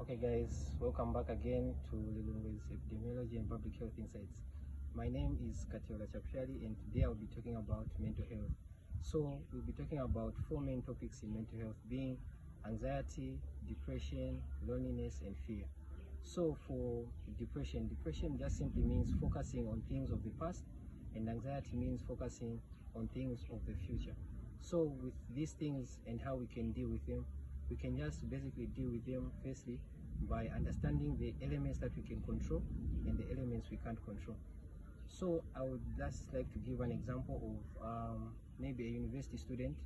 Okay guys, welcome back again to Lilongwe's Epidemiology and Public Health Insights. My name is Kateula and today I'll be talking about mental health. So we'll be talking about four main topics in mental health, being anxiety, depression, loneliness, and fear. So for depression just simply means focusing on things of the past, and anxiety means focusing on things of the future. So with these things and how we can deal with them, we can just basically deal with them firstly by understanding the elements that we can control and the elements we can't control. So I would just like to give an example of maybe a university student.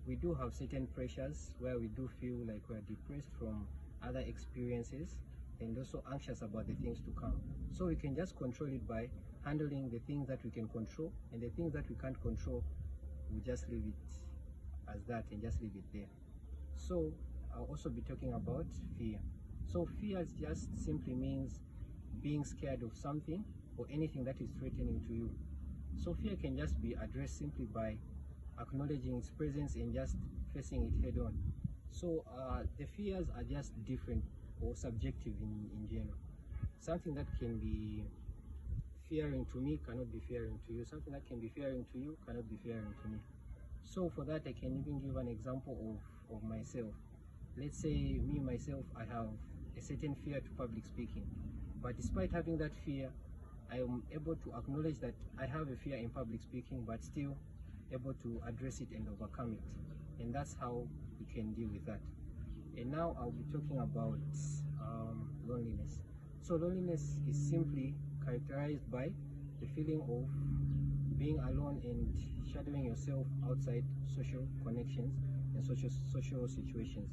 We do have certain pressures where we do feel like we're depressed from other experiences and also anxious about the things to come. So we can just control it by handling the things that we can control, and the things that we can't control, we just leave it as that and just leave it there. So I'll also be talking about fear. So fear just simply means being scared of something or anything that is threatening to you. So fear can just be addressed simply by acknowledging its presence and just facing it head on. So the fears are just different or subjective in general. Something that can be fearing to me cannot be fearing to you. Something that can be fearing to you cannot be fearing to me. So for that, I can even give an example of myself. Let's say myself, I have a certain fear to public speaking, but despite having that fear, I am able to acknowledge that I have a fear in public speaking, but still able to address it and overcome it. And that's how we can deal with that. And now I'll be talking about loneliness. So loneliness is simply characterized by the feeling of being alone and shadowing yourself outside social connections and social situations.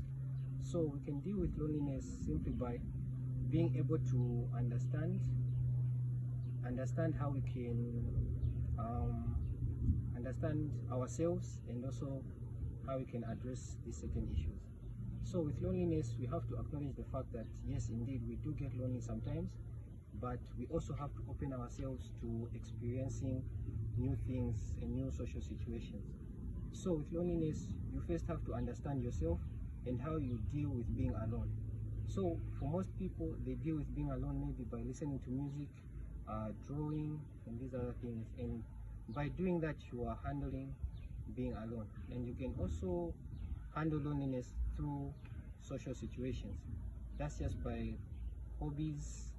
So we can deal with loneliness simply by being able to understand how we can understand ourselves and also how we can address these certain issues. So with loneliness, we have to acknowledge the fact that yes, indeed, we do get lonely sometimes, but we also have to open ourselves to experiencing new things and new social situations. So with loneliness, you first have to understand yourself and how you deal with being alone. So for most people, they deal with being alone maybe by listening to music, drawing, and these other things. And by doing that, you are handling being alone. And you can also handle loneliness through social situations. That's just by hobbies,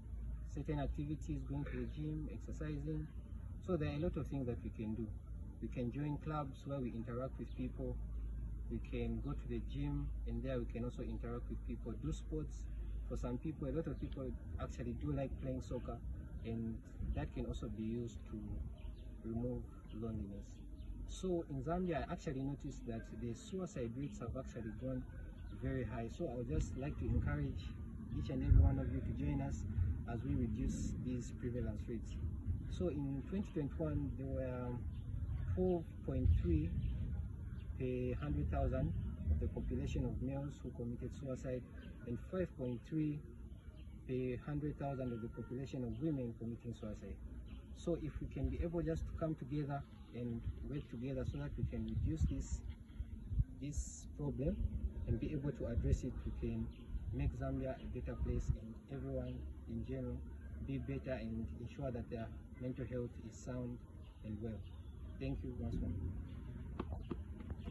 certain activities, going to the gym, exercising. So there are a lot of things that we can do. We can join clubs where we interact with people. We can go to the gym, and there we can also interact with people, do sports. For some people, a lot of people actually do like playing soccer, and that can also be used to remove loneliness. So in Zambia, I actually noticed that the suicide rates have actually gone very high. So I would just like to encourage each and every one of you to join us as we reduce these prevalence rates. So in 2021, there were 4.3 per 100,000 of the population of males who committed suicide, and 5.3 per 100,000 of the population of women committing suicide. So if we can be able just to come together and work together so that we can reduce this problem and be able to address it, we can make Zambia a better place and everyone in general be better and ensure that their mental health is sound and well. Thank you once more.